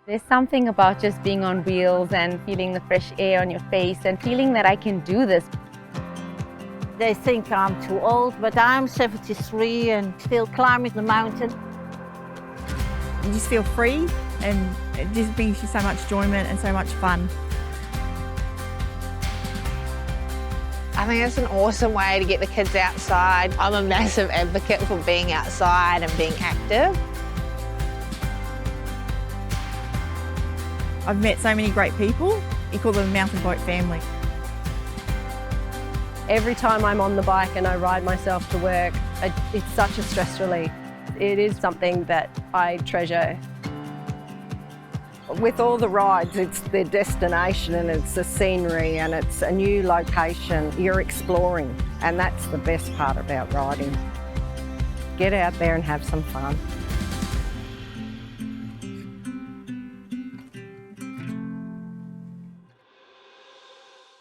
There's something about just being on wheels and feeling the fresh air on your face and feeling that I can do this. They think I'm too old, but I'm 73 and still climbing the mountain. You just feel free and it just brings you so much enjoyment and so much fun. I think it's an awesome way to get the kids outside. I'm a massive advocate for being outside and being active. I've met so many great people. You call them a mountain boat family. Every time I'm on the bike and I ride myself to work, it's such a stress relief. It is something that I treasure. With all the rides, it's the destination and it's the scenery and it's a new location. You're exploring, and that's the best part about riding. Get out there and have some fun.